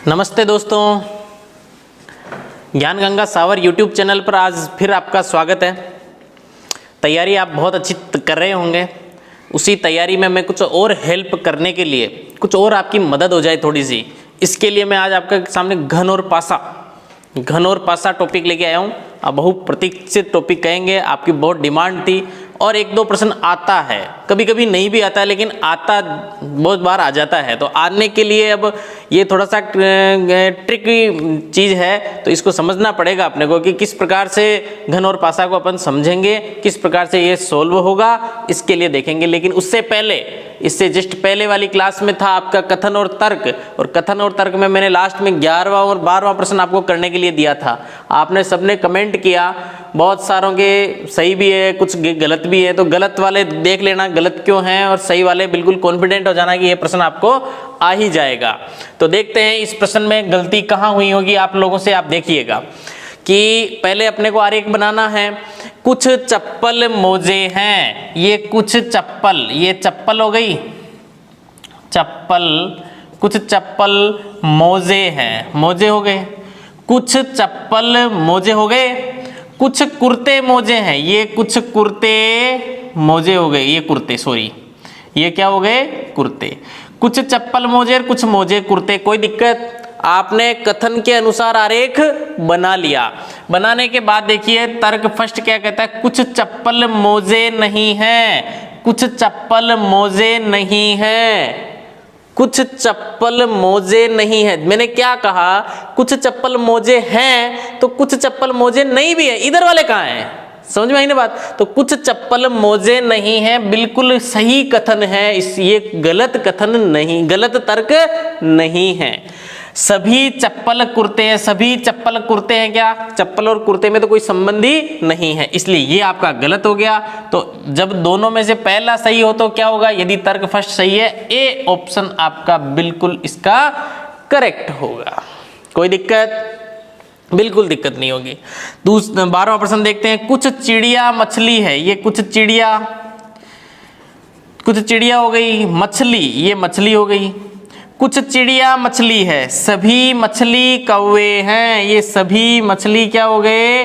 नमस्ते दोस्तों, ज्ञान गंगा सावर यूट्यूब चैनल पर आज फिर आपका स्वागत है। तैयारी आप बहुत अच्छी कर रहे होंगे। उसी तैयारी में मैं कुछ और हेल्प करने के लिए, कुछ और आपकी मदद हो जाए थोड़ी सी, इसके लिए मैं आज आपके सामने घन और पासा टॉपिक लेके आया हूँ। अब बहुप्रतीक्षित टॉपिक कहेंगे, आपकी बहुत डिमांड थी और एक दो प्रश्न आता है, कभी कभी नहीं भी आता है, लेकिन आता बहुत बार आ जाता है। तो आने के लिए अब ये थोड़ा सा ट्रिकी चीज़ है, तो इसको समझना पड़ेगा अपने को कि किस प्रकार से घन और पासा को अपन समझेंगे, किस प्रकार से ये सोल्व होगा, इसके लिए देखेंगे। लेकिन उससे पहले, इससे जस्ट पहले वाली क्लास में था आपका कथन और तर्क, और कथन और तर्क में मैंने लास्ट में 11वां और 12वां प्रश्न आपको करने के लिए दिया था। आपने सबने कमेंट किया, बहुत सारों के सही भी है, कुछ गलत भी है। तो गलत वाले देख लेना गलत क्यों हैं, और सही वाले बिल्कुल कॉन्फिडेंट हो जाना कि ये प्रश्न आपको आ ही जाएगा। तो देखते हैं इस प्रश्न में गलती कहाँ हुई होगी आप लोगों से। आप देखिएगा कि पहले अपने को आरेख बनाना है। कुछ चप्पल मोजे हैं, ये कुछ चप्पल, ये चप्पल हो गई, चप्पल, कुछ चप्पल मोजे हैं, मोजे हो गए, कुछ चप्पल मोजे हो गए। कुछ कुर्ते मोजे हैं, ये कुछ कुर्ते मोजे हो गए, ये कुर्ते, सॉरी ये क्या हो गए, कुर्ते। कुछ चप्पल मोजे और कुछ मोजे कुर्ते, कोई दिक्कत? आपने कथन के अनुसार आरेख बना लिया। बनाने के बाद देखिए तर्क फर्स्ट क्या कहता है, कुछ चप्पल मोजे नहीं है, कुछ चप्पल मोजे नहीं है, कुछ चप्पल मोजे नहीं है। मैंने क्या कहा, कुछ चप्पल मोजे हैं, तो कुछ चप्पल मोजे नहीं भी है, इधर वाले कहाँ हैं? समझ में आई ना बात? तो कुछ चप्पल मोजे नहीं है, बिल्कुल सही कथन है, इस ये गलत कथन नहीं, गलत तर्क नहीं है। सभी चप्पल कुर्ते हैं, सभी चप्पल कुर्ते हैं क्या? चप्पल और कुर्ते में तो कोई संबंध ही नहीं है, इसलिए ये आपका गलत हो गया। तो जब दोनों में से पहला सही हो तो क्या होगा, यदि तर्क फर्स्ट सही है, ए ऑप्शन आपका बिल्कुल इसका करेक्ट होगा। कोई दिक्कत? बिल्कुल दिक्कत नहीं होगी। 12वां प्रश्न देखते हैं। कुछ चिड़िया मछली है, ये कुछ चिड़िया, कुछ चिड़िया हो गई, मछली, ये मछली हो गई। कुछ चिड़िया मछली है, सभी मछली कौवे हैं, ये सभी मछली क्या हो गए,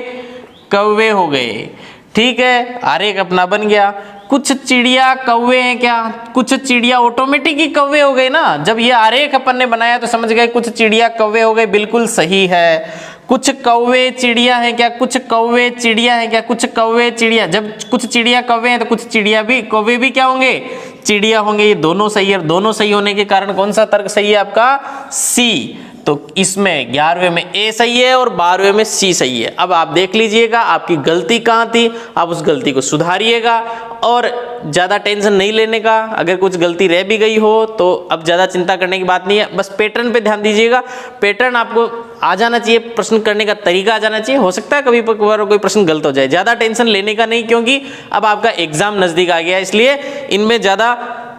कौवे हो गए। ठीक है, आरेख अपना बन गया। कुछ चिड़िया कौवे हैं क्या? कुछ चिड़िया ऑटोमेटिक ही कौवे हो गए ना, जब ये आरेख अपन ने बनाया तो समझ गए कुछ चिड़िया कौवे हो गए, बिल्कुल सही है। कुछ कौवे चिड़िया हैं क्या? कुछ कौवे चिड़िया हैं क्या? कुछ कौवे चिड़िया, जब कुछ चिड़िया कौवे हैं तो कुछ चिड़िया भी, कौवे भी क्या होंगे, चिड़िया होंगे। ये दोनों सही है, और दोनों सही होने के कारण कौन सा तर्क सही है आपका, सी। तो इसमें 11वें में ए सही है और 12वें में सी सही है। अब आप देख लीजिएगा आपकी गलती कहाँ थी, आप उस गलती को सुधारिएगा और ज़्यादा टेंशन नहीं लेने का। अगर कुछ गलती रह भी गई हो तो अब ज़्यादा चिंता करने की बात नहीं है, बस पैटर्न पे ध्यान दीजिएगा। पैटर्न आपको आ जाना चाहिए, प्रश्न करने का तरीका आ जाना चाहिए। हो सकता है कभी कोई प्रश्न गलत हो जाए, ज़्यादा टेंशन लेने का नहीं, क्योंकि अब आपका एग्जाम नज़दीक आ गया है, इसलिए इनमें ज़्यादा,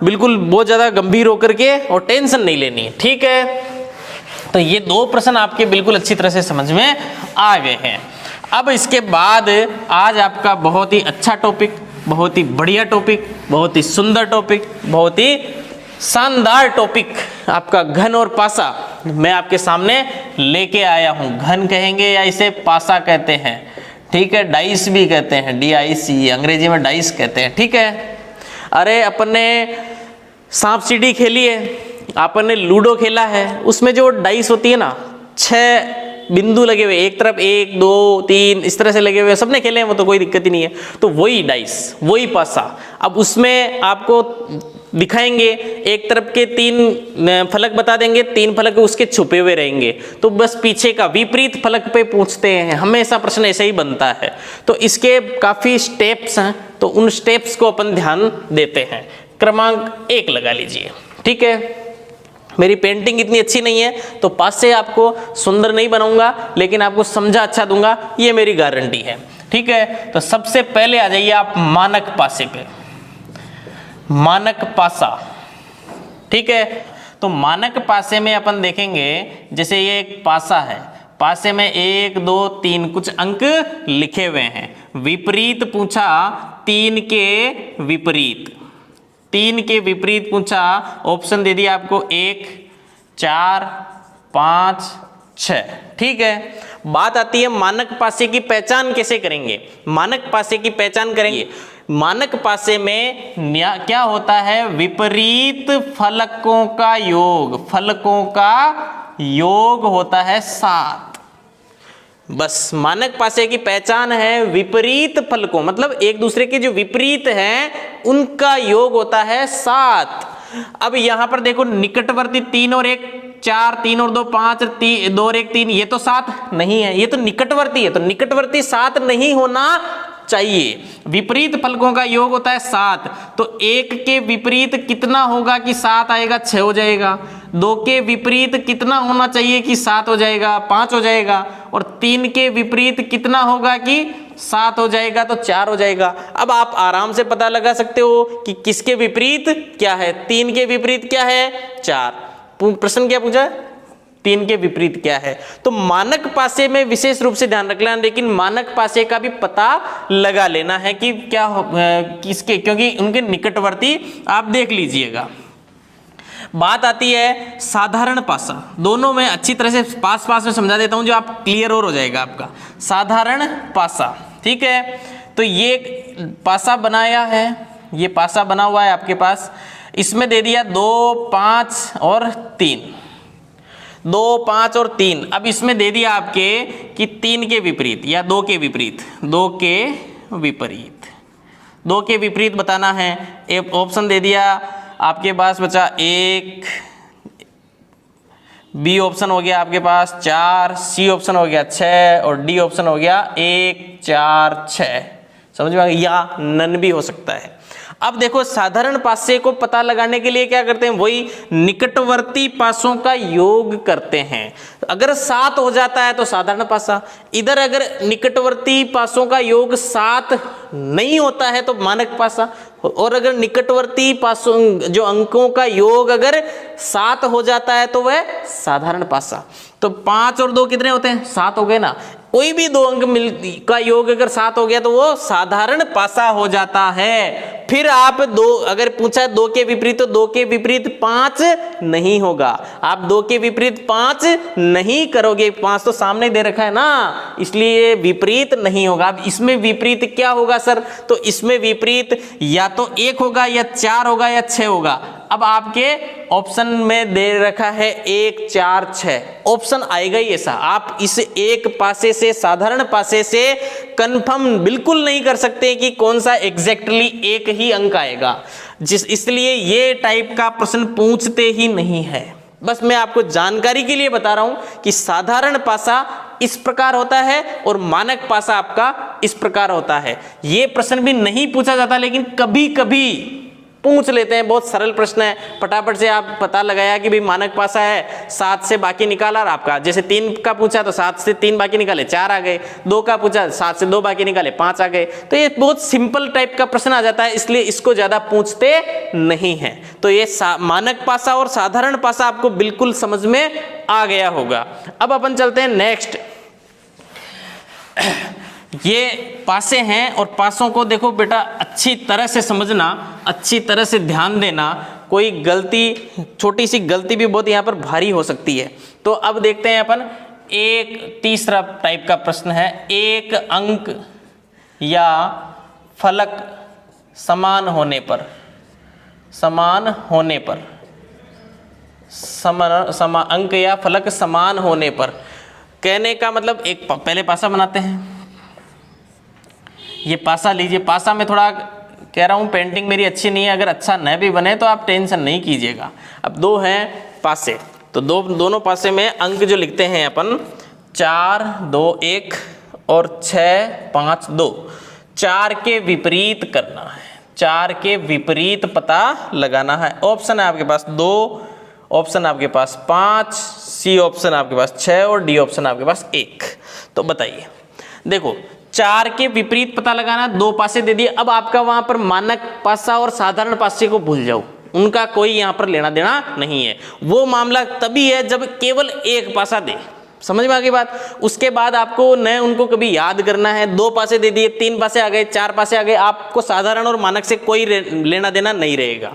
बिल्कुल बहुत ज़्यादा गंभीर होकर के और टेंशन नहीं लेनी है। ठीक है, तो ये दो प्रश्न आपके बिल्कुल अच्छी तरह से समझ में आ गए हैं। अब इसके बाद आज आपका बहुत ही अच्छा टॉपिक, बहुत ही बढ़िया टॉपिक, बहुत ही सुंदर टॉपिक, बहुत ही शानदार टॉपिक आपका घन और पासा मैं आपके सामने लेके आया हूं। घन कहेंगे या इसे पासा कहते हैं, ठीक है, डाइस भी कहते हैं, DIC, अंग्रेजी में डाइस कहते हैं। ठीक है, अरे अपन ने सांप सीढ़ी खेली है, अपन ने लूडो खेला है, उसमें जो डाइस होती है ना, 6 बिंदु लगे हुए, एक तरफ 1 2 3 इस तरह से लगे हुए, सबने खेले हैं वो, तो कोई दिक्कत ही नहीं है। तो वही डाइस, वही पासा। अब उसमें आपको दिखाएंगे, एक तरफ के 3 फलक बता देंगे, 3 फलक उसके छुपे हुए रहेंगे, तो बस पीछे का विपरीत फलक पे पूछते हैं, हमेशा प्रश्न ऐसे ही बनता है। तो इसके काफ़ी स्टेप्स हैं, तो उन स्टेप्स को अपन ध्यान देते हैं। क्रमांक 1 लगा लीजिए। ठीक है, मेरी पेंटिंग इतनी अच्छी नहीं है तो पास से आपको सुंदर नहीं बनाऊंगा, लेकिन आपको समझा अच्छा दूंगा, ये मेरी गारंटी है। ठीक है, तो सबसे पहले आ जाइए आप मानक पासे पे, मानक पासा। ठीक है, तो मानक पासे में अपन देखेंगे, जैसे ये एक पासा है, पासे में 1 2 3 कुछ अंक लिखे हुए हैं। विपरीत पूछा, 3 के विपरीत, 3 के विपरीत पूछा, ऑप्शन दे दिया आपको 1, 4, 5, 6। ठीक है, बात आती है मानक पासे की पहचान कैसे करेंगे। मानक पासे की पहचान करेंगे, मानक पासे में क्या होता है, विपरीत फलकों का योग, फलकों का योग होता है 7। बस मानक पासे की पहचान है विपरीत फलकों, मतलब एक दूसरे के जो विपरीत हैं उनका योग होता है 7। अब यहां पर देखो निकटवर्ती 3 और 1 4, 3 और 2 5, 2 और 1 3, ये तो 7 नहीं है, ये तो निकटवर्ती है, तो निकटवर्ती 7 नहीं होना चाहिए। विपरीत फलकों का योग होता है 7, तो 1 के विपरीत कितना होगा कि 7 आएगा, 6 हो जाएगा। 2 के विपरीत कितना होना चाहिए कि 7 हो जाएगा, 5 हो जाएगा। और 3 के विपरीत कितना होगा कि 7 हो जाएगा, तो 4 हो जाएगा। अब आप आराम से पता लगा सकते हो कि किसके विपरीत क्या है, 3 के विपरीत क्या है, 4। प्रश्न क्या पूछा, 3 के विपरीत क्या है। तो मानक पासे में विशेष रूप से ध्यान रखना, लेकिन मानक पासे का भी पता लगा लेना है कि क्या किसके, क्योंकि उनके निकटवर्ती आप देख लीजिएगा। बात आती है साधारण पासा, दोनों में अच्छी तरह से पास में समझा देता हूं जो आप क्लियर और हो जाएगा आपका। साधारण पासा, ठीक है, तो ये पासा बनाया है, ये पासा बना हुआ है आपके पास, इसमें दे दिया 2, 5 और 3, 2, 5 और 3। अब इसमें दे दिया आपके कि 3 के विपरीत या 2 के विपरीत, 2 के विपरीत, 2 के विपरीत बताना है। एक ऑप्शन दे दिया आपके पास बचा 1, बी ऑप्शन हो गया आपके पास 4, सी ऑप्शन हो गया 6 और डी ऑप्शन हो गया 1, 4, 6। समझ में आ गया, या नन भी हो सकता है। अब देखो साधारण पासे को पता लगाने के लिए क्या करते हैं, वही निकटवर्ती पासों का योग करते हैं। अगर 7 हो जाता है तो साधारण पासा, इधर अगर निकटवर्ती पासों का योग 7 नहीं होता है तो मानक पासा, और अगर निकटवर्ती पासों जो अंकों का योग अगर 7 हो जाता है तो वह साधारण पासा। तो 5 और 2 कितने होते हैं, 7 हो गए ना। कोई भी 2 अंक का योग अगर 7 हो गया तो वो साधारण पासा हो जाता है। फिर आप 2 अगर पूछा 2 के विपरीत, तो 2 के विपरीत 5 नहीं होगा। आप 2 के विपरीत 5 नहीं करोगे, 5 तो सामने दे रखा है ना, इसलिए विपरीत नहीं होगा। अब इसमें विपरीत क्या होगा सर, तो इसमें विपरीत या तो 1 होगा या 4 होगा या 6 होगा। अब आपके ऑप्शन में दे रखा है 1, 4, 6, ऑप्शन आएगा ही ऐसा। आप इस एक पासे से, साधारण पासे से कंफर्म बिल्कुल नहीं कर सकते कि कौन सा एग्जैक्टली एक ही अंक आएगा, इसलिए ये टाइप का प्रश्न पूछते ही नहीं है। बस मैं आपको जानकारी के लिए बता रहा हूं कि साधारण पासा इस प्रकार होता है और मानक पासा आपका इस प्रकार होता है। ये प्रश्न भी नहीं पूछा जाता, लेकिन कभी कभी पूछ लेते हैं। बहुत सरल प्रश्न है, फटाफट से आप पता लगाया कि भाई मानक पासा है, 7 से बाकी निकाला आपका, जैसे 3 का पूछा तो 7 से 3 बाकी निकाले 4 आ गए, 2 का पूछा 7 से 2 बाकी निकाले 5 आ गए। तो ये बहुत सिंपल टाइप का प्रश्न आ जाता है, इसलिए इसको ज्यादा पूछते नहीं है। तो ये मानक पासा और साधारण पासा आपको बिल्कुल समझ में आ गया होगा। अब अपन चलते हैं नेक्स्ट। ये पासे हैं और पासों को देखो बेटा अच्छी तरह से समझना, अच्छी तरह से ध्यान देना। कोई गलती, छोटी सी गलती भी बहुत यहाँ पर भारी हो सकती है। तो अब देखते हैं अपन एक तीसरा टाइप का प्रश्न है। एक अंक या फलक समान होने पर, अंक या फलक समान होने पर, कहने का मतलब एक पहले पासा बनाते हैं। ये पासा लीजिए, पासा में थोड़ा कह रहा हूँ पेंटिंग मेरी अच्छी नहीं है, अगर अच्छा न भी बने तो आप टेंशन नहीं कीजिएगा। अब 2 हैं पासे, तो दोनों पासे में अंक जो लिखते हैं अपन 4, 2, 1 और 6, 5, 2। 4 के विपरीत करना है, 4 के विपरीत पता लगाना है। ऑप्शन है आपके पास 2, ऑप्शन आपके पास 5, सी ऑप्शन आपके पास 6 और डी ऑप्शन आपके पास 1। तो बताइए, देखो 4 के विपरीत पता लगाना, 2 पासे दे दिए। अब आपका वहां पर मानक पासा और साधारण पासे को भूल जाओ, उनका कोई यहां पर लेना देना नहीं है। वो मामला तभी है जब केवल एक पासा दे, समझ में आ गई बात। उसके बाद आपको न उनको कभी याद करना है, 2 पासे दे दिए, 3 पासे आ गए, 4 पासे आ गए, आपको साधारण और मानक से कोई लेना देना नहीं रहेगा।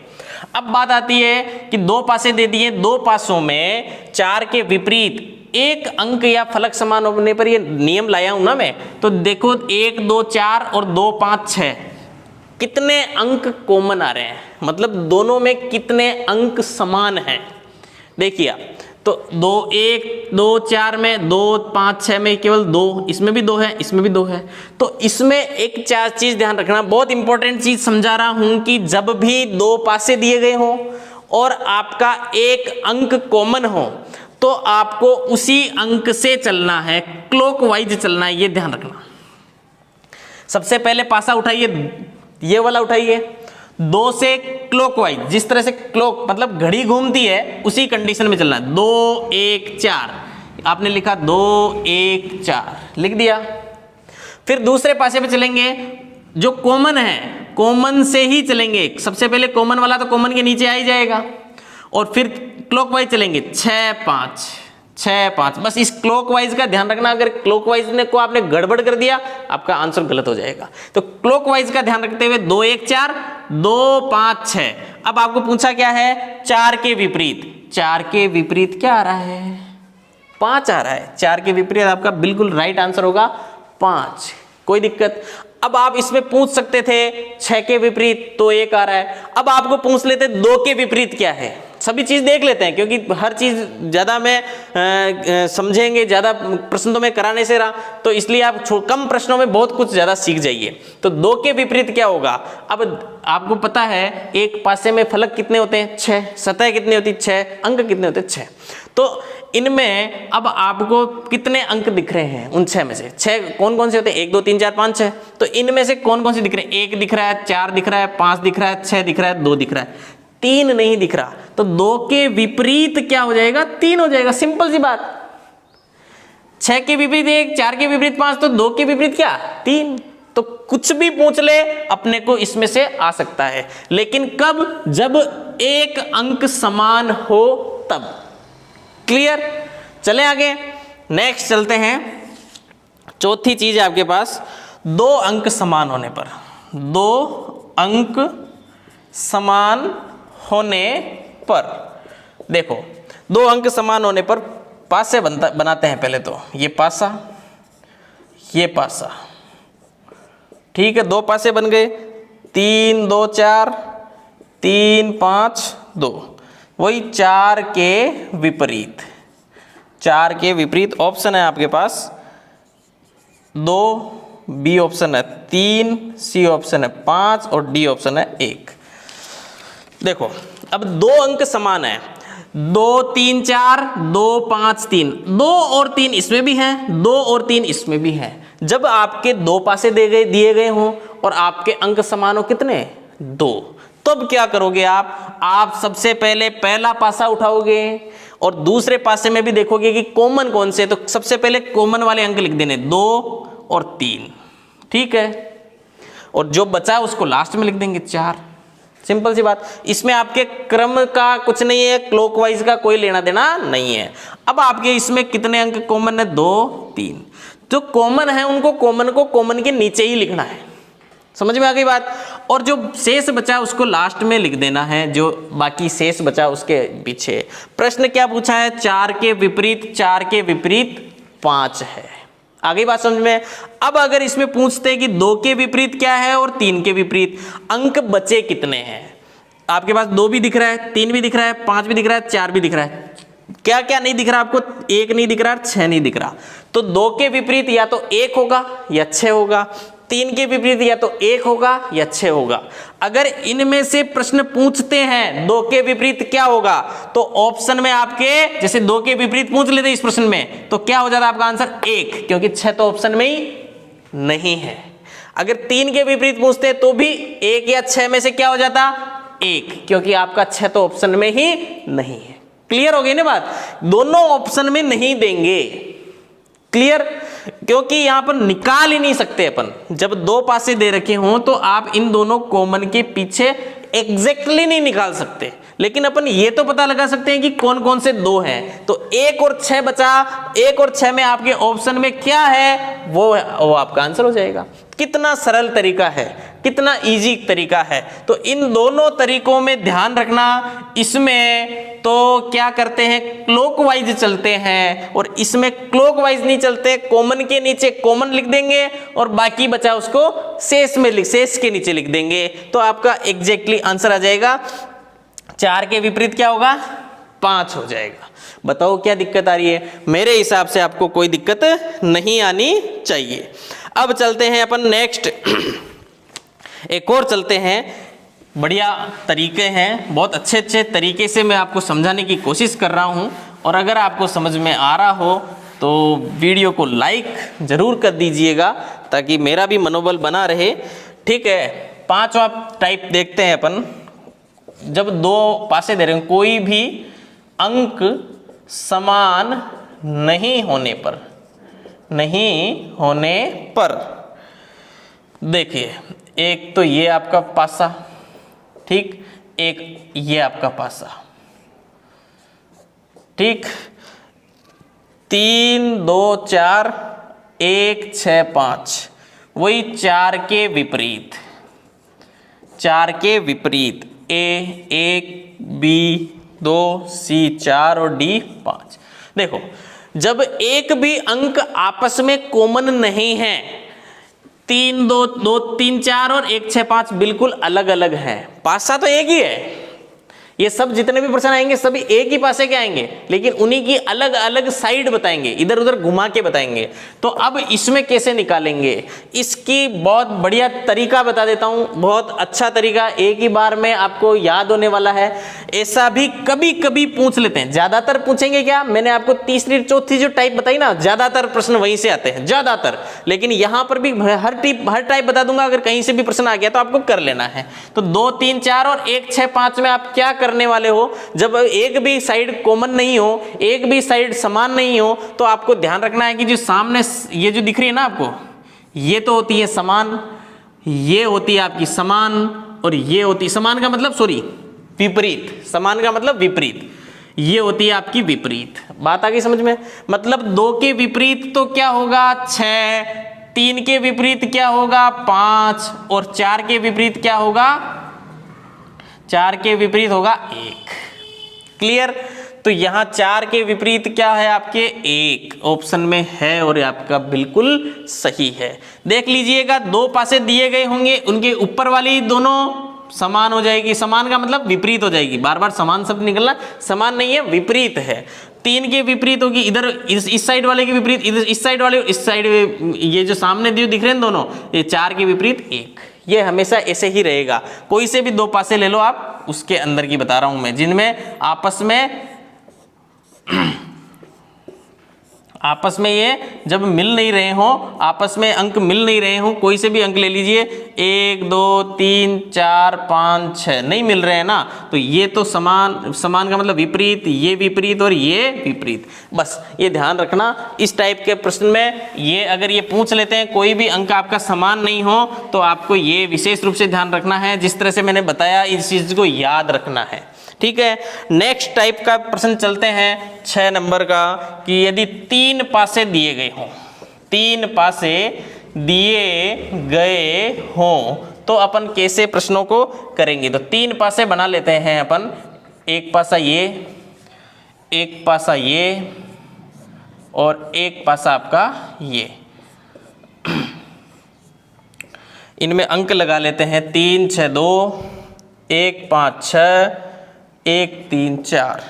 अब बात आती है कि 2 पासे दे दिए, 2 पासों में 4 के विपरीत एक अंक या फलक समान होने पर, ये नियम लाया हूं ना मैं, तो देखो 1 2 4 और 2 5 6 कितने अंक कॉमन आ रहे हैं, मतलब दोनों में कितने अंक समान हैं। देखिए आप, तो 2 1 2 4 में 2 5 6 में केवल 2, इसमें भी 2 है, इसमें भी 2 है। तो इसमें एक 4 चीज ध्यान रखना, बहुत इंपॉर्टेंट चीज समझा रहा हूं कि जब भी 2 पासे दिए गए हो और आपका एक अंक कॉमन हो तो आपको उसी अंक से चलना है, क्लॉकवाइज चलना है, ये ध्यान रखना। सबसे पहले पासा उठाइए, ये वाला उठाइए, 2 से क्लॉकवाइज, जिस तरह से क्लॉक मतलब घड़ी घूमती है उसी कंडीशन में चलना है। 2 1 4 आपने लिखा, 2 1 4 लिख दिया। फिर दूसरे पासे पे चलेंगे, जो कॉमन है कॉमन से ही चलेंगे। सबसे पहले कॉमन वाला तो कॉमन के नीचे आ ही जाएगा, और फिर क्लॉकवाइज चलेंगे 6 5 6 5। बस इस क्लॉकवाइज का ध्यान रखना, अगर क्लॉकवाइज ने को आपने गड़बड़ कर दिया आपका आंसर गलत हो जाएगा। तो क्लॉकवाइज का ध्यान रखते हुए 2 1 4 2 5 6। अब आपको पूछा क्या है, 4 के विपरीत, 4 के विपरीत क्या आ रहा है, 5 आ रहा है। 4 के विपरीत आपका बिल्कुल राइट आंसर होगा 5, कोई दिक्कत। अब आप इसमें पूछ सकते थे 6 के विपरीत, तो 1 आ रहा है। अब आपको पूछ लेते 2 के विपरीत क्या है, सभी चीज देख लेते हैं, क्योंकि हर चीज ज्यादा में समझेंगे, ज्यादा प्रश्न तो मैं कराने से रहा, तो इसलिए आप कम प्रश्नों में बहुत कुछ ज्यादा सीख जाइए। तो 2 के विपरीत क्या होगा, अब आपको पता है एक पासे में फलक कितने होते हैं 6, सतह कितनी होती है 6, अंक कितने होते हैं 6। तो इनमें अब आपको कितने अंक दिख रहे हैं, उन 6 में से 6 कौन कौन से होते हैं, 1 2 3 4 5 6। तो इनमें से कौन कौन से दिख रहे हैं, 1 दिख रहा है, 4 दिख रहा है, 5 दिख रहा है, 6 दिख रहा है, 2 दिख रहा है, 3 नहीं दिख रहा। तो 2 के विपरीत क्या हो जाएगा, 3 हो जाएगा, सिंपल सी बात। 6 के विपरीत 1, 4 के विपरीत 5, तो 2 के विपरीत क्या 3। तो कुछ भी पूछ ले अपने को इसमें से आ सकता है, लेकिन कब, जब एक अंक समान हो तब। क्लियर, चले आगे, नेक्स्ट चलते हैं। चौथी चीज है आपके पास, 2 अंक समान होने पर, 2 अंक समान होने पर, देखो 2 अंक समान होने पर पासे बनाते हैं। पहले तो ये पासा, ये पासा, ठीक है, 2 पासे बन गए, 3 2 4 3 5 2, वही 4 के विपरीत, 4 के विपरीत ऑप्शन है आपके पास 2, बी ऑप्शन है 3, सी ऑप्शन है 5 और डी ऑप्शन है 1। देखो अब 2 अंक समान है, 2 3 4 2 5 3, 2 और 3 इसमें भी हैं, 2 और 3 इसमें भी हैं। जब आपके 2 पासे दिए गए हों और आपके अंक समान हो कितने 2, तब क्या करोगे आप सबसे पहले पहला पासा उठाओगे और दूसरे पासे में भी देखोगे कि कॉमन कौन से। तो सबसे पहले कॉमन वाले अंक लिख देने 2 और 3, ठीक है, और जो बचा उसको लास्ट में लिख देंगे 4। सिंपल सी बात, इसमें आपके क्रम का कुछ नहीं है, क्लॉकवाइज का कोई लेना देना नहीं है। अब आपके इसमें कितने अंक कॉमन है 2 3, जो कॉमन है उनको कॉमन को कॉमन के नीचे ही लिखना है, समझ में आ गई बात। और जो शेष बचा उसको लास्ट में लिख देना है, जो बाकी शेष बचा उसके पीछे। प्रश्न क्या पूछा है, 4 के विपरीत, 4 के विपरीत 5 है, आ गई बात समझ में। अब अगर इसमें पूछते कि 2 के विपरीत क्या है और 3 के विपरीत, अंक बचे कितने हैं, आपके पास 2 भी दिख रहा है, 3 भी दिख रहा है, 5 भी दिख रहा है, 4 भी दिख रहा है, क्या क्या नहीं दिख रहा आपको, 1 नहीं दिख रहा, 6 नहीं दिख रहा। तो 2 के विपरीत या तो 1 होगा या 6 होगा, 3 के विपरीत या तो 1 होगा या 6 होगा। अगर इनमें से प्रश्न पूछते हैं 2 के विपरीत क्या होगा, तो ऑप्शन में आपके जैसे 2 के विपरीत पूछ लेते इस प्रश्न में, तो क्या हो जाता आपका आंसर 1, क्योंकि 6 तो ऑप्शन में ही नहीं है। अगर 3 के विपरीत पूछते तो भी 1 या 6 में से क्या हो जाता 1, क्योंकि आपका 6 तो ऑप्शन में ही नहीं है। क्लियर हो गई ना बात, दोनों ऑप्शन में नहीं देंगे। क्लियर, क्योंकि यहां पर निकाल ही नहीं सकते अपन। जब 2 पासे दे रखे हों तो आप इन दोनों कॉमन के पीछे एग्जैक्टली नहीं निकाल सकते, लेकिन अपन ये तो पता लगा सकते हैं कि कौन कौन से 2 हैं। तो 1 और 6 बचा, 1 और 6 में आपके ऑप्शन में क्या है, वो आपका आंसर हो जाएगा। कितना सरल तरीका है, कितना इजी तरीका है। तो इन दोनों तरीकों में ध्यान रखना, इसमें तो क्या करते हैं, क्लॉकवाइज चलते हैं, और इसमें क्लॉकवाइज नहीं चलते, कॉमन के नीचे कॉमन लिख देंगे और बाकी बचा उसको शेष के नीचे लिख देंगे, तो आपका एग्जैक्टली आंसर आ जाएगा। 4 के विपरीत क्या होगा, 5 हो जाएगा। बताओ क्या दिक्कत आ रही है? मेरे हिसाब से आपको कोई दिक्कत नहीं आनी चाहिए। अब चलते हैं अपन नेक्स्ट, एक और चलते हैं। बढ़िया तरीके हैं, बहुत अच्छे तरीके से मैं आपको समझाने की कोशिश कर रहा हूं, और अगर आपको समझ में आ रहा हो तो वीडियो को लाइक ज़रूर कर दीजिएगा ताकि मेरा भी मनोबल बना रहे। ठीक है, 5वां टाइप देखते हैं अपन। जब 2 पासे दे रहे हैं, कोई भी अंक समान नहीं होने पर देखिए, एक तो ये आपका पासा, ठीक, एक ये आपका पासा, ठीक, 3 2 4 1 6 5, वही 4 के विपरीत, 4 के विपरीत A 1 B 2 C 4 और D 5। देखो, जब एक भी अंक आपस में कॉमन नहीं है, 3 2 2 3 4 और 1 6 5 बिल्कुल अलग अलग है, पासा तो एक ही है। ये सब जितने भी प्रश्न आएंगे सभी एक ही पासे के आएंगे, लेकिन उन्हीं की अलग अलग साइड बताएंगे, इधर उधर घुमा के बताएंगे। तो अब इसमें कैसे निकालेंगे, इसकी बहुत बढ़िया तरीका बता देता हूं, बहुत अच्छा तरीका, एक ही बार में आपको याद होने वाला है। ऐसा भी कभी कभी पूछ लेते हैं, ज्यादातर पूछेंगे क्या, मैंने आपको तीसरी चौथी जो टाइप बताई ना, ज्यादातर प्रश्न वहीं से आते हैं, ज्यादातर। लेकिन यहां पर भी हर टाइप बता दूंगा, अगर कहीं से भी प्रश्न आ गया तो आपको कर लेना है। तो 2 3 4 और 1 6 5 में आप क्या करने वाले हो, जब एक भी साइड कॉमन नहीं हो, एक भी साइड समान नहीं हो, तो आपको ध्यान रखना है कि जो सामने ये जो दिख रही है ना आपको, ये तो होती है समान, ये होती है आपकी समान, और ये होती है समान का मतलब विपरीत, समान का मतलब विपरीत, ये होती है आपकी विपरीत। बात आ गई समझ में? मतलब 2 के विपरीत तो क्या होगा, 6, 3 के विपरीत क्या होगा, 5, और 4 के विपरीत क्या होगा, 4 के विपरीत होगा 1। क्लियर? तो यहां 4 के विपरीत क्या है आपके, 1 ऑप्शन में है, और आपका बिल्कुल सही है। देख लीजिएगा, 2 पासे दिए गए होंगे, उनके ऊपर वाली दोनों समान हो जाएगी, समान का मतलब विपरीत हो जाएगी, बार बार समान शब्द निकलना, समान नहीं है, विपरीत है। 3 के विपरीत होगी, इधर इस साइड वाले के विपरीत, इधर इस साइड वाले, इस साइड, ये जो सामने दिख रहे हैं दोनों, ये 4 के विपरीत 1। ये हमेशा ऐसे ही रहेगा। कोई से भी 2 पासे ले लो आप, उसके अंदर की बता रहा हूं मैं, जिनमें आपस में ये जब मिल नहीं रहे हो, आपस में अंक मिल नहीं रहे हो, कोई से भी अंक ले लीजिए, 1 2 3 4 5 6 नहीं मिल रहे हैं ना, तो ये तो समान का मतलब विपरीत, ये विपरीत और ये विपरीत। बस ये ध्यान रखना, इस टाइप के प्रश्न में ये अगर ये पूछ लेते हैं कोई भी अंक आपका समान नहीं हो, तो आपको ये विशेष रूप से ध्यान रखना है, जिस तरह से मैंने बताया इस चीज को याद रखना है। ठीक है, नेक्स्ट टाइप का प्रश्न चलते हैं 6 नंबर का, कि यदि 3 पासे दिए गए हों, 3 पासे दिए गए हों, तो अपन कैसे प्रश्नों को करेंगे। तो 3 पासे बना लेते हैं अपन, एक पासा ये, एक पासा ये, और एक पासा आपका ये। इनमें अंक लगा लेते हैं, 3 6 2, 1 5 6, 1 3 4।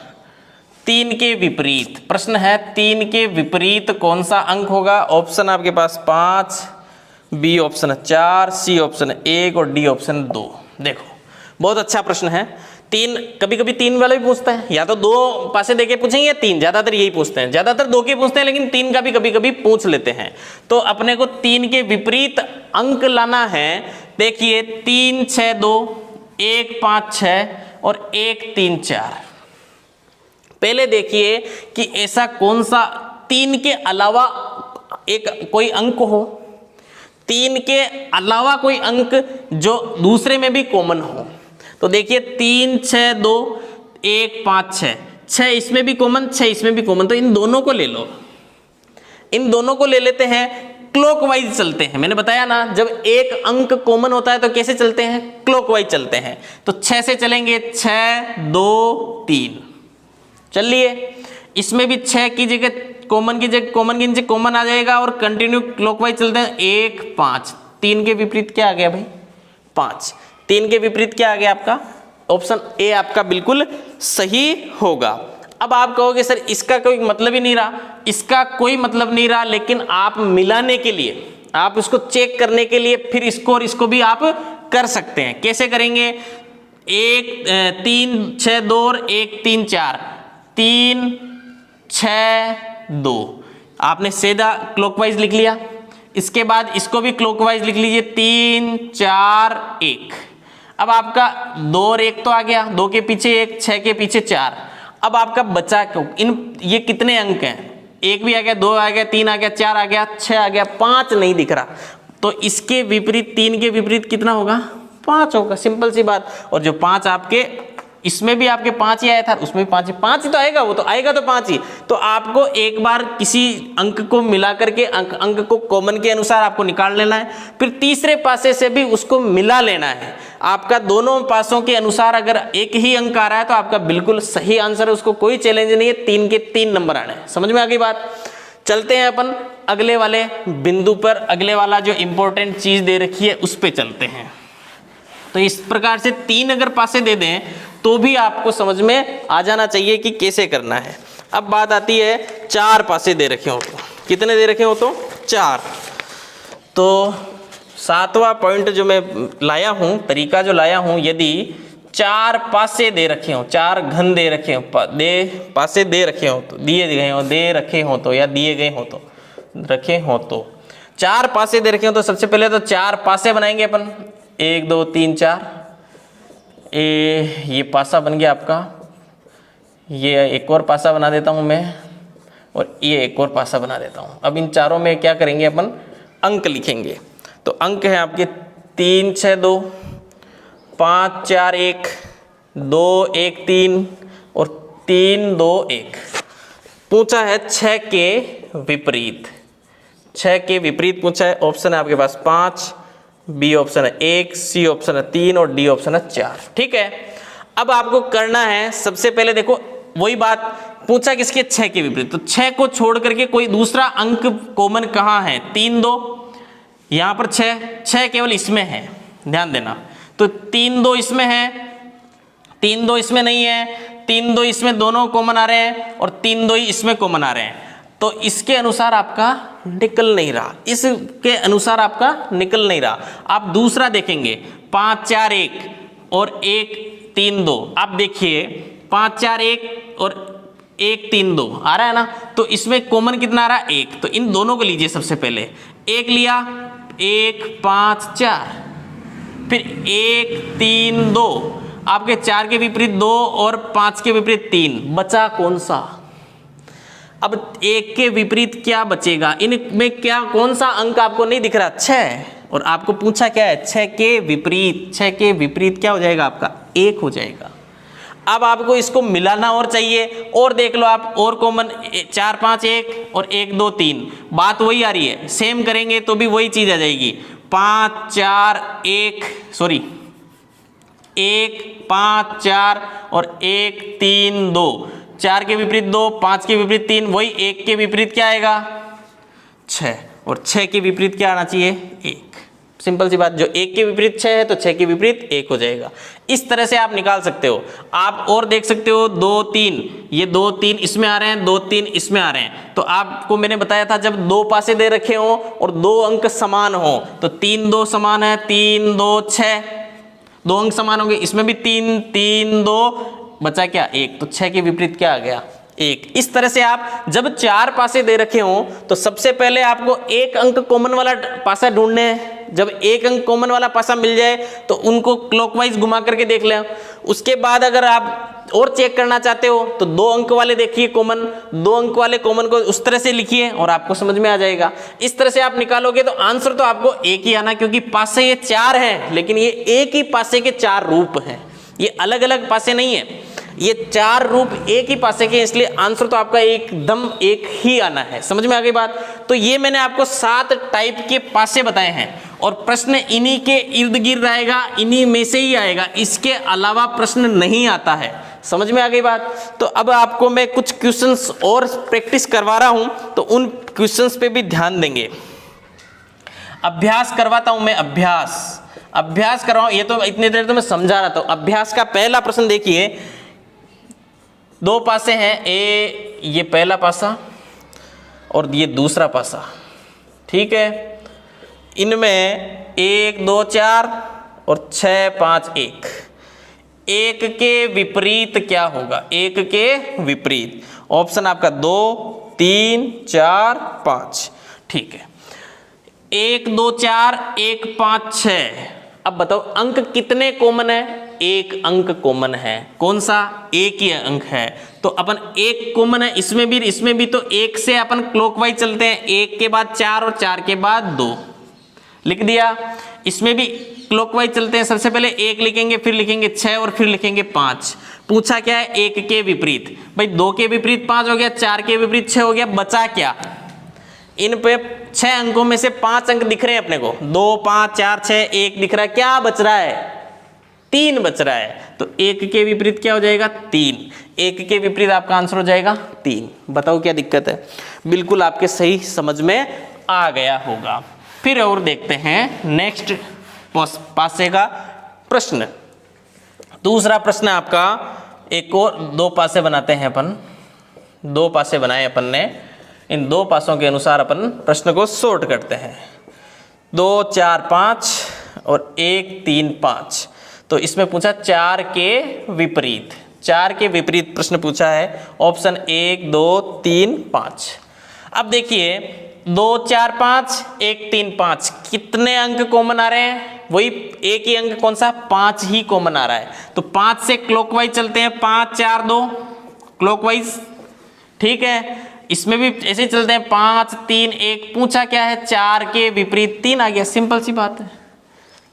3 के विपरीत प्रश्न है, 3 के विपरीत कौन सा अंक होगा। ऑप्शन आपके पास 5, बी ऑप्शन 4, सी ऑप्शन 1 और डी ऑप्शन 2। देखो बहुत अच्छा प्रश्न है। 3 कभी कभी 3 वाला भी पूछता है, या तो 2 पासे देके पूछेंगे या 3, ज्यादातर यही पूछते हैं, ज्यादातर 2 के पूछते हैं, लेकिन 3 का भी कभी कभी पूछ लेते हैं। तो अपने को 3 के विपरीत अंक लाना है। देखिए 3 6 2, 1 5 6 और 1 3 4। पहले देखिए कि ऐसा कौन सा 3 के अलावा एक कोई अंक हो, 3 के अलावा कोई अंक जो दूसरे में भी कॉमन हो। तो देखिए 3 6 2 1 5 6, 6 इसमें भी कॉमन, 6 इसमें भी कॉमन, तो इन दोनों को ले लो, इन दोनों को ले लेते हैं, क्लॉकवाइज चलते हैं। मैंने बताया ना जब एक अंक कॉमन होता है तो कैसे चलते हैं, क्लॉकवाइज चलते हैं। तो 6 से चलेंगे, 6 2 3, चलिए इसमें भी 6 की जगह कॉमन की जगह कॉमन के नीचे कॉमन आ जाएगा और कंटिन्यू क्लॉकवाइज चलते हैं। 1 5, 3 के विपरीत क्या आ गया भाई 5, 3 के विपरीत क्या आ गया आपका, ऑप्शन ए आपका बिल्कुल सही होगा। अब आप कहोगे सर इसका कोई मतलब ही नहीं रहा, इसका कोई मतलब नहीं रहा, लेकिन आप मिलाने के लिए, आप इसको चेक करने के लिए फिर इसको और इसको भी आप कर सकते हैं। कैसे करेंगे, 1 3 6 2 और 1 3 4, 3 6 2, आपने सीधा क्लॉकवाइज लिख लिया। इसके बाद इसको भी क्लॉकवाइज लिख लीजिए, 3 4 1। अब आपका 2 और 1 तो आ गया, 2 के पीछे 1, 6 के पीछे 4। अब आपका बचा क्यों, इन ये कितने अंक हैं, 1 भी आ गया, 2 आ गया, 3 आ गया, 4 आ गया, 6 आ गया, 5 नहीं दिख रहा। तो इसके विपरीत 3 के विपरीत कितना होगा, 5 होगा, सिंपल सी बात। और जो 5 आपके इसमें भी आपके 5 ही आया था, उसमें भी 5 ही तो आएगा, वो तो आएगा तो 5 ही। तो आपको एक बार किसी अंक को मिला करके अंक को कॉमन के अनुसार आपको निकाल लेना है, फिर तीसरे पासे से भी उसको मिला लेना है। आपका दोनों पासों के अनुसार अगर एक ही अंक आ रहा है तो आपका बिल्कुल सही आंसर है, उसको कोई चैलेंज नहीं है, 3 के 3 नंबर आने हैं। समझ में आ गई बात। चलते हैं अपन अगले वाले बिंदु पर, अगले वाला जो इंपॉर्टेंट चीज दे रखी है उस पर चलते हैं। तो इस प्रकार से 3 अगर पासे दे दें तो भी आपको समझ में आ जाना चाहिए कि कैसे करना है। अब बात आती है 4 पासे दे रखे हो तो, कितने दे रखे हो तो 4। तो 7वां पॉइंट जो मैं लाया हूं, तरीका जो लाया हूं, यदि 4 पासे दे रखे हो, 4 घन दे रखे हो, पासे दे रखे हो तो, दिए गए हो, दे रखे हो तो, या दिए गए हो तो, रखे हो तो 4 पासे दे रखे हो तो सबसे पहले तो 4 पासे बनाएंगे अपन, 1 2 3 4। ये पासा बन गया आपका, ये एक और पासा बना देता हूं मैं, और ये एक और पासा बना देता हूं। अब इन चारों में क्या करेंगे अपन, अंक लिखेंगे। तो अंक है आपके 3 6 2, 5 4 1, 2 1 3 और 3 2 1। पूछा है 6 के विपरीत, 6 के विपरीत पूछा है। ऑप्शन है आपके पास 5, बी ऑप्शन है 1, सी ऑप्शन है 3 और डी ऑप्शन है 4। ठीक है, अब आपको करना है सबसे पहले, देखो वही बात पूछा किसके, 6 के विपरीत। तो 6 को छोड़ करके कोई दूसरा अंक कॉमन कहाँ है, 3 2, यहां पर 6 केवल इसमें है, ध्यान देना। तो 3 2 इसमें है, 3 2 इसमें नहीं है, 3 2 इसमें दोनों कॉमन आ रहे हैं और 3 2 ही इसमें कॉमन आ रहे हैं। तो इसके अनुसार आपका निकल नहीं रहा, इसके अनुसार आपका निकल नहीं रहा। आप दूसरा देखेंगे 5 4 1 और 1 3 2। आप देखिए 5 4 1 और 1 3 2 आ रहा है ना, तो इसमें कॉमन कितना आ रहा है, 1। तो इन दोनों को लीजिए, सबसे पहले 1 लिया, 1 5 4, फिर 1 3 2, आपके 4 के विपरीत 2 और 5 के विपरीत 3, बचा कौन सा। अब 1 के विपरीत क्या बचेगा, इनमें क्या कौन सा अंक आपको नहीं दिख रहा, 6। और आपको पूछा क्या है, 6 के विपरीत, 6 के विपरीत क्या हो जाएगा आपका, 1 हो जाएगा। अब आपको इसको मिलाना और चाहिए, और देख लो आप, और कॉमन 4 5 1 और 1 2 3, बात वही आ रही है, सेम करेंगे तो भी वही चीज आ जाएगी। 5 4 1 सॉरी 1 5 4 और 1 3 2, 4 के विपरीत 2, 5 के विपरीत 3, वही 1 के विपरीत क्या आएगा, 6, और 6 के विपरीत क्या आना चाहिए, 1। सिंपल सी बात, जो 1 के विपरीत 6 है तो 6 के विपरीत 1 हो जाएगा। इस तरह से आप निकाल सकते हो। आप और देख सकते हो 2 3, ये 2 3 इसमें आ रहे हैं, 2 3 इसमें आ रहे हैं। तो आपको मैंने बताया था जब 2 पासे दे रखे हो और 2 अंक समान हो, तो 3 2 समान है, 3 2 6, 2 अंक समान होंगे, इसमें भी 3 3 2, बचा क्या, 1। तो 6 के विपरीत क्या आ गया, 1। इस तरह से आप जब 4 पासे दे रखे हो तो सबसे पहले आपको एक अंक कॉमन वाला पासा ढूंढने हैं। जब एक अंक कॉमन वाला पासा मिल जाए तो उनको क्लॉकवाइज घुमा करके देख लें। उसके बाद अगर आप और चेक करना चाहते हो तो 2 अंक वाले देखिए कॉमन, 2 अंक वाले कॉमन को उस तरह से लिखिए और आपको समझ में आ जाएगा। इस तरह से आप निकालोगे तो आंसर तो आपको एक ही आना, क्योंकि पासे ये 4 हैं लेकिन ये एक ही पासे के 4 रूप हैं। ये अलग अलग पासे नहीं है, ये 4 रूप एक ही पासे के, इसलिए आंसर तो आपका एकदम एक ही आना है। समझ में आ गई बात? तो ये मैंने आपको 7 टाइप के पासे बताए हैं और प्रश्न इन्हीं के इर्द गिर्द आएगा, इन्हीं में से ही आएगा, इसके अलावा प्रश्न नहीं आता है। समझ में आ गई बात? तो अब आपको मैं कुछ क्वेश्चंस और प्रैक्टिस करवा रहा हूं, तो उन क्वेश्चंस पे भी ध्यान देंगे। अभ्यास करवाता हूं मैं, अभ्यास करवाऊं, ये तो इतनी देर तो मैं समझा रहा था। अभ्यास का पहला प्रश्न देखिए, 2 पासे हैं, ये पहला पासा और ये दूसरा पासा, ठीक है। इनमें 1 2 4 और 6 5 1, एक के विपरीत क्या होगा? एक के विपरीत ऑप्शन आपका 2 3 4 5, ठीक है। 1 2 4 1 5 6। अब बताओ अंक कितने कॉमन है? एक अंक कॉमन है। कौन सा? एक ही अंक है, तो अपन एक कॉमन है इसमें भी, तो एक से अपन क्लॉकवाइज चलते हैं, 1 के बाद 4 और 4 के बाद 2 लिख दिया। इसमें भी क्लॉकवाइज चलते हैं, सबसे पहले 1 लिखेंगे, फिर लिखेंगे 6 और फिर लिखेंगे 5। पूछा क्या है? 1 के विपरीत। भाई 2 के विपरीत 5 हो गया, 4 के विपरीत 6 हो गया, बचा क्या? इन पे 6 अंकों में से 5 अंक दिख रहे हैं अपने को, 2 5 4 6 1 दिख रहा है, क्या बच रहा है? 3 बच रहा है। तो 1 के विपरीत क्या हो जाएगा? 3। 1 के विपरीत आपका आंसर हो जाएगा 3। बताओ क्या दिक्कत है? बिल्कुल आपके सही समझ में आ गया होगा। फिर और देखते हैं नेक्स्ट पासे का प्रश्न। दूसरा प्रश्न आपका, एक और 2 पासे बनाते हैं अपन, 2 पासे बनाए अपन ने, इन 2 पासों के अनुसार अपन प्रश्न को सॉर्ट करते हैं। 2 4 5 और 1 3 5। तो इसमें पूछा 4 के विपरीत, 4 के विपरीत प्रश्न पूछा है, ऑप्शन 1 2 3 5। अब देखिए 2 4 5 1 3 5 कितने अंक कॉमन आ रहे हैं? वही एक ही अंक, कौन सा? 5 ही कॉमन आ रहा है। तो 5 से क्लॉकवाइज चलते हैं, 5 4 2 क्लॉकवाइज, ठीक है। इसमें भी ऐसे चलते हैं, 5 3 1। पूछा क्या है? 4 के विपरीत 3 आ गया, सिंपल सी बात है।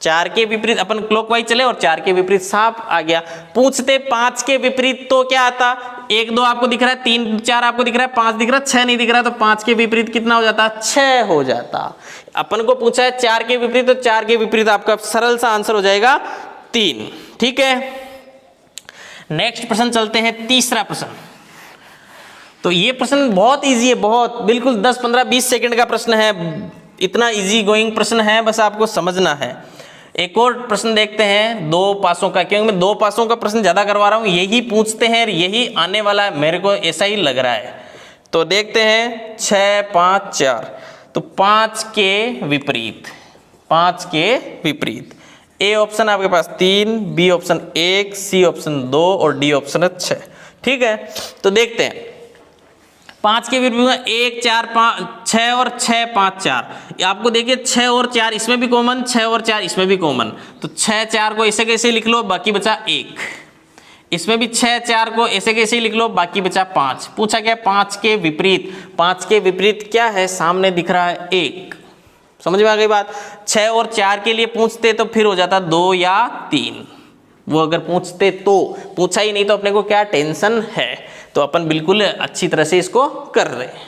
4 के विपरीत अपन क्लॉकवाइज चले और 4 के विपरीत साफ आ गया। पूछते 5 के विपरीत तो क्या आता? 1 2 आपको दिख रहा है, 3 4 आपको दिख रहा है, 5 दिख रहा है, 6 नहीं दिख रहा, तो 5 के विपरीत कितना हो जाता? 6 हो जाता। अपन को पूछा है 4 के विपरीत, तो 4 के विपरीत आपका सरल सा आंसर हो जाएगा 3, ठीक है। नेक्स्ट प्रश्न चलते हैं, तीसरा प्रश्न। तो ये प्रश्न बहुत इजी है, बहुत, बिल्कुल 10 15 20 सेकंड का प्रश्न है, इतना इजी गोइंग प्रश्न है, बस आपको समझना है। एक और प्रश्न देखते हैं 2 पासों का, क्योंकि मैं 2 पासों का प्रश्न ज्यादा करवा रहा हूं, यही पूछते हैं, यही आने वाला है, मेरे को ऐसा ही लग रहा है। तो देखते हैं 6 5 4। तो 5 के विपरीत, 5 के विपरीत, ए ऑप्शन आपके पास 3, बी ऑप्शन 1, सी ऑप्शन 2 और डी ऑप्शन 6, ठीक है। तो देखते हैं 5 के विपरीत 1 4 5 6 और 6 5 4। आपको देखिए 6 और 4 इसमें भी कॉमन, 6 और 4 इसमें भी कॉमन, तो 6 4 को ऐसे कैसे लिख लो, बाकी बचा 1। इसमें भी 6 4 को ऐसे कैसे लिख लो, बाकी बचा 5। पूछा क्या? 5 के विपरीत, 5 के विपरीत क्या है? सामने दिख रहा है 1। समझ में आ गई बात? 6 और 4 के लिए पूछते तो फिर हो जाता 2 या 3, वो अगर पूछते तो। पूछा ही नहीं तो अपने को क्या टेंशन है, तो अपन बिल्कुल अच्छी तरह से इसको कर रहे हैं,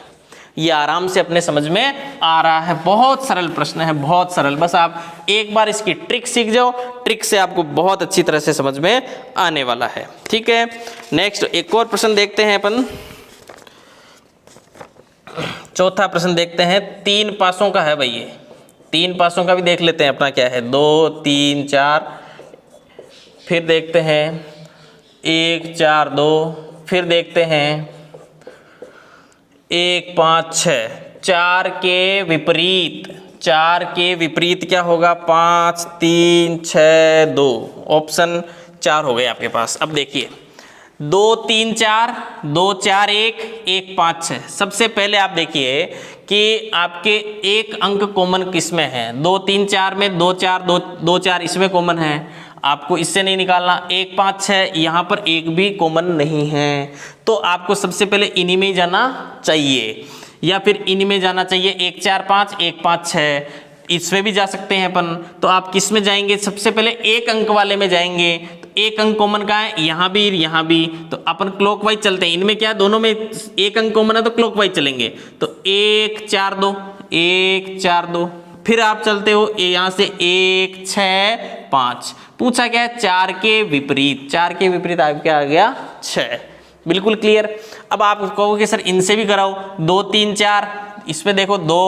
ये आराम से अपने समझ में आ रहा है। बहुत सरल प्रश्न है, बहुत सरल, बस आप एक बार इसकी ट्रिक सीख जाओ, ट्रिक से आपको बहुत अच्छी तरह से समझ में आने वाला है, ठीक है। नेक्स्ट एक और प्रश्न देखते हैं अपन, चौथा प्रश्न देखते हैं, 3 पासों का है भाई, ये 3 पासों का भी देख लेते हैं अपना क्या है, 2 3 4, फिर देखते हैं 1 4 2, फिर देखते हैं 1 5 6। 4 के विपरीत, 4 के विपरीत क्या होगा? 5 3 6 2, ऑप्शन 4 हो गए आपके पास। अब देखिए 2 3 4 2 4 1 1 5 6। सबसे पहले आप देखिए कि आपके एक अंक कॉमन किस में है? 2 3 4 में 2 4 2 4 इसमें कॉमन है, आपको इससे नहीं निकालना। 1 5 6 यहाँ पर एक भी कॉमन नहीं है, तो आपको सबसे पहले इन्हीं में ही जाना चाहिए, या फिर इन्हीं में जाना चाहिए। 1 4 5 1 5 6 इसमें भी जा सकते हैं अपन, तो आप किस में जाएंगे? सबसे पहले एक अंक वाले में जाएंगे। तो एक अंक कॉमन का है, यहाँ भी, तो अपन क्लॉकवाइज चलते हैं। इनमें क्या दोनों में एक अंक कॉमन है तो क्लॉकवाइज चलेंगे। तो 1 4 2, 1 4 2, फिर आप चलते हो यहाँ से 1 6 5। पूछा क्या है? 4 के विपरीत। 4 के विपरीत आपके आ गया 6। बिल्कुल क्लियर। अब आप कहोगे सर इनसे भी कराओ, 2 3 4, इसमें देखो 2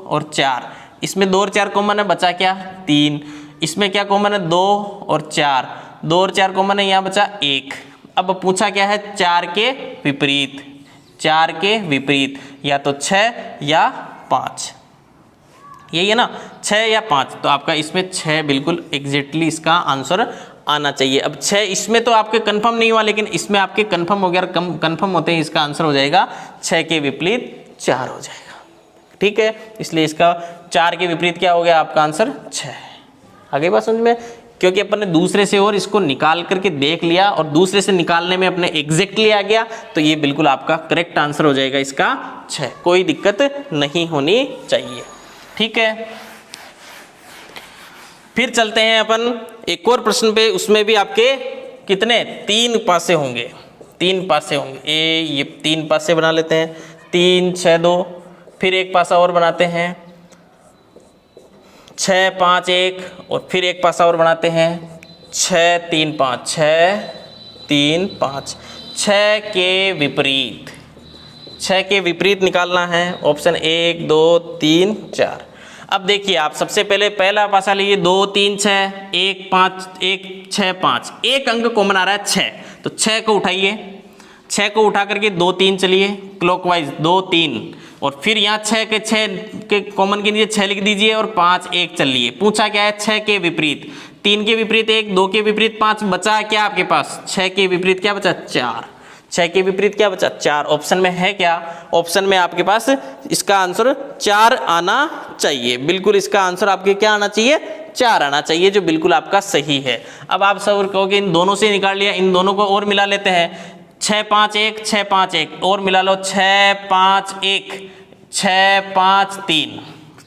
और 4, इसमें 2 और 4 कॉमन है, बचा क्या? 3। इसमें क्या कॉमन है? 2 और 4, 2 और 4 कॉमन है, यहाँ बचा 1। अब पूछा क्या है? 4 के विपरीत। 4 के विपरीत या तो 6 या 5, यही है ना, 6 या 5। तो आपका इसमें 6 बिल्कुल एग्जैक्टली इसका आंसर आना चाहिए। अब 6 इसमें तो आपके कंफर्म नहीं हुआ, लेकिन इसमें आपके कंफर्म हो गया। कंफर्म होते ही इसका आंसर हो जाएगा 6 के विपरीत 4 हो जाएगा। ठीक है, इसलिए इसका 4 के विपरीत क्या हो गया? आपका आंसर 6। आगे बात समझ में? क्योंकि अपन ने दूसरे से और इसको निकाल करके देख लिया और दूसरे से निकालने में अपने एग्जैक्टली आ गया, तो ये बिल्कुल आपका करेक्ट आंसर हो जाएगा इसका 6। कोई दिक्कत नहीं होनी चाहिए। ठीक है, फिर चलते हैं अपन एक और प्रश्न पे। उसमें भी आपके कितने? 3 पासे होंगे। 3 पासे होंगे। ये 3 पासे बना लेते हैं, 3 6 2, फिर एक पासा और बनाते हैं, 6 5 1, और फिर एक पासा और बनाते हैं, 6 3 5, 6 3 5। 6 के विपरीत, 6 के विपरीत निकालना है। ऑप्शन 1 2 3 4। अब देखिए आप सबसे पहले पहला पासा लीजिए, 2 3 6, 1 5 1 6 5, एक अंक कॉमन आ रहा है 6, तो 6 को उठाइए। 6 को उठा करके 2 3 चलिए क्लॉकवाइज, 2 3, और फिर यहाँ 6 के कॉमन के नीचे 6 लिख दीजिए और 5 1 चलिए। पूछा क्या है? 6 के विपरीत। 3 के विपरीत 1, 2 के विपरीत 5, बचा क्या आपके पास? 6 के विपरीत क्या बचा? 4। 6 के विपरीत क्या बचा? 4। ऑप्शन में है क्या? ऑप्शन में आपके पास इसका आंसर 4 आना चाहिए। बिल्कुल इसका आंसर आपके क्या आना चाहिए? 4 आना चाहिए, जो बिल्कुल आपका सही है। अब आप सब कहोगे इन दोनों से निकाल लिया, इन दोनों को और मिला लेते हैं। 6 5 1, 6 5 1, और मिला लो 6 5 1, 6 5 3।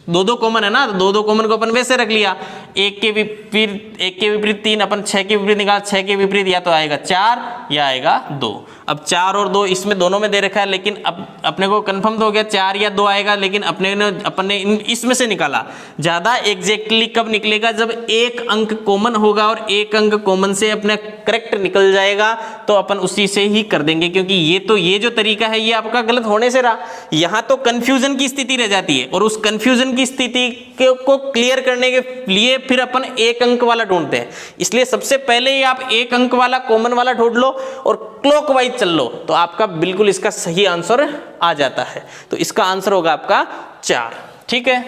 2 कॉमन है ना, तो 2 कॉमन को अपन वैसे रख लिया। 1 के विपरीत 3, अपन 6 के विपरीत निकाल, 6 के विपरीत या तो आएगा 4 या आएगा 2। अब 4 और 2 इसमें दोनों में दे रखा है, लेकिन अब अपने को कंफर्म तो हो गया 4 या 2 आएगा, लेकिन अपने इसमें से निकाला। ज़्यादा एग्जैक्टली कब निकलेगा? जब एक अंक कॉमन होगा, और एक अंक कॉमन से अपने करेक्ट निकल जाएगा तो अपन उसी से ही कर देंगे, क्योंकि ये जो तरीका है ये आपका गलत होने से रहा। यहाँ तो कन्फ्यूजन की स्थिति रह जाती है, और उस कन्फ्यूजन की स्थिति को क्लियर करने के लिए फिर अपन एक अंक वाला ढूंढते हैं। इसलिए सबसे पहले ही आप एक अंक वाला कॉमन वाला ढूंढ लो और क्लॉकवाइज चल लो, तो आपका बिल्कुल इसका सही आंसर आ जाता है। तो इसका आंसर होगा आपका 4। ठीक है,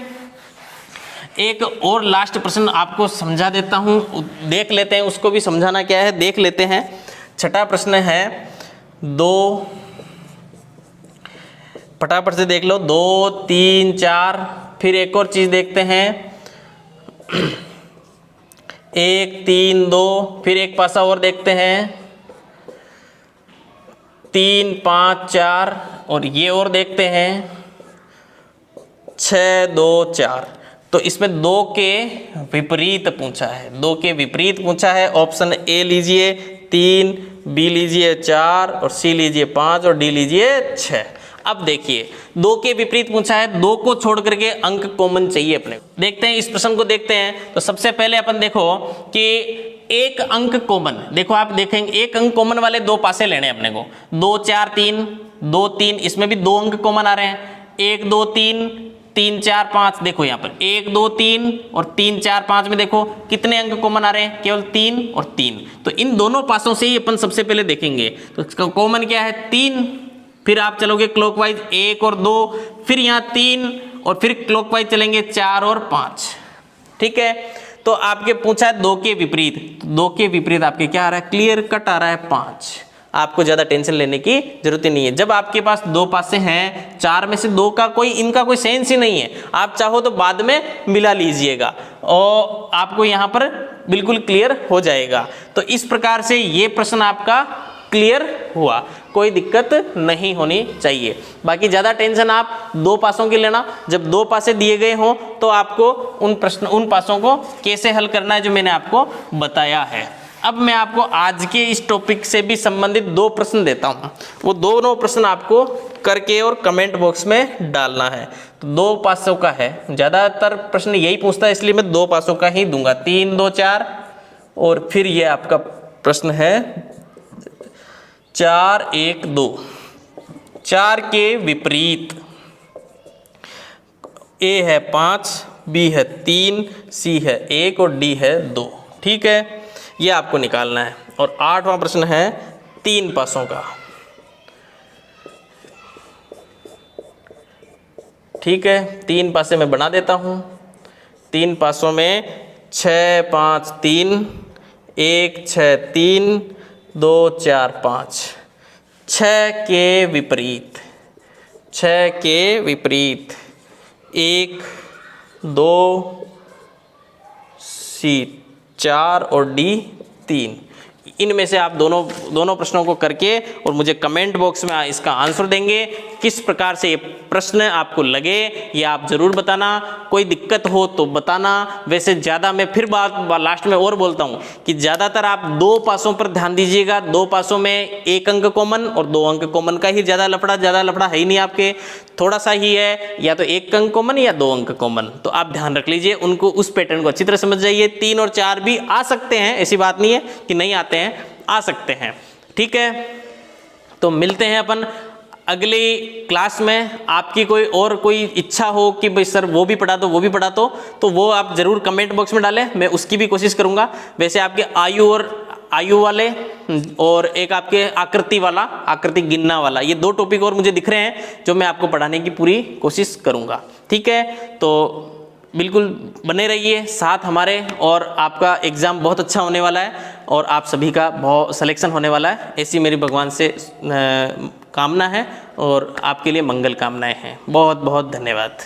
एक और लास्ट प्रश्न आपको समझा देता हूं, देख लेते हैं उसको भी समझाना क्या है, देख लेते हैं। छठा प्रश्न है 2, फटाफट से देख लो, 2 3 4। फिर एक और चीज देखते हैं, 1 3 2, फिर एक पासा और देखते हैं, 3 5 4, और ये और देखते हैं 6 2 4। तो इसमें 2 के विपरीत पूछा है, 2 के विपरीत पूछा है। ऑप्शन ए लीजिए 3, बी लीजिए 4, और सी लीजिए 5, और डी लीजिए 6। अब देखिए 2 के विपरीत पूछा है, 2 को छोड़ करके अंक कॉमन चाहिए अपने। देखते हैं इस प्रश्न को, देखते हैं। तो सबसे पहले अपन देखो कि एक अंक कॉमन, देखो आप देखेंगे एक अंक कॉमन वाले 2 पासे लेने हैं अपने को। 2 4 3, 2 3, इसमें भी 2 अंक कॉमन आ रहे हैं। 1 2 3, 3 4 5। देखो यहाँ पर 1 2 3 और 3 4 5 में देखो कितने अंक कॉमन आ रहे हैं? केवल 3 और 3। तो इन दोनों पासों से ही अपन सबसे पहले देखेंगे। तो इसका कॉमन क्या है? 3। फिर आप चलोगे क्लॉकवाइज 1 और 2, फिर यहाँ 3, और फिर क्लॉकवाइज चलेंगे 4 और 5। ठीक है, तो आपके पूछा है 2 के विपरीत, 2 के विपरीत आपके क्या आ रहा है? क्लियर कट आ रहा है 5। आपको ज्यादा टेंशन लेने की जरूरत ही नहीं है। जब आपके पास 2 पासे हैं, 4 में से 2 का इनका कोई सेंस ही नहीं है। आप चाहो तो बाद में मिला लीजिएगा और आपको यहाँ पर बिल्कुल क्लियर हो जाएगा। तो इस प्रकार से ये प्रश्न आपका क्लियर हुआ, कोई दिक्कत नहीं होनी चाहिए। बाकी ज़्यादा टेंशन आप 2 पासों की लेना। जब 2 पासे दिए गए हों तो आपको उन पासों को कैसे हल करना है जो मैंने आपको बताया है। अब मैं आपको आज के इस टॉपिक से भी संबंधित 2 प्रश्न देता हूं, वो दोनों प्रश्न आपको करके और कमेंट बॉक्स में डालना है। तो 2 पासों का है, ज़्यादातर प्रश्न यही पूछता है, इसलिए मैं 2 पासों का ही दूंगा, 3 2 4, और फिर ये आपका प्रश्न है 4 1 2। 4 के विपरीत, ए है 5, बी है 3, सी है 1 और डी है 2। ठीक है, ये आपको निकालना है। और 8वां प्रश्न है 3 पासों का। ठीक है, 3 पासे मैं बना देता हूं। 3 पासों में 6 5 3, 1 6 3, 2 4 5। 6 के विपरीत, 6 के विपरीत 1 2 सी 4 और डी 3। इनमें से आप दोनों प्रश्नों को करके और मुझे कमेंट बॉक्स में इसका आंसर देंगे। किस प्रकार से ये प्रश्न आपको लगे ये आप ज़रूर बताना, कोई दिक्कत हो तो बताना। वैसे ज़्यादा मैं फिर बात लास्ट में और बोलता हूँ कि ज़्यादातर आप 2 पासों पर ध्यान दीजिएगा। 2 पासों में 1 अंक कॉमन और 2 अंक कॉमन का ही ज़्यादा लफड़ा है ही नहीं आपके, थोड़ा सा ही है, या तो 1 अंक कॉमन या 2 अंक कॉमन। तो आप ध्यान रख लीजिए उनको, उस पैटर्न को अच्छी तरह समझ जाइए। 3 और 4 भी आ सकते हैं, ऐसी बात नहीं है कि नहीं आते हैं, आ सकते हैं। ठीक है, तो मिलते हैं अपन अगली क्लास में। आपकी कोई इच्छा हो कि भाई सर वो भी पढ़ा दो तो वो आप जरूर कमेंट बॉक्स में डालें, मैं उसकी भी कोशिश करूंगा। वैसे आपके आयु वाले और एक आपके आकृति गिनना वाला, ये 2 टॉपिक और मुझे दिख रहे हैं जो मैं आपको पढ़ाने की पूरी कोशिश करूंगा। ठीक है, तो बिल्कुल बने रहिए साथ हमारे, और आपका एग्ज़ाम बहुत अच्छा होने वाला है और आप सभी का बहुत सिलेक्शन होने वाला है, ऐसी मेरी भगवान से कामना है और आपके लिए मंगल कामनाएं हैं। बहुत बहुत धन्यवाद।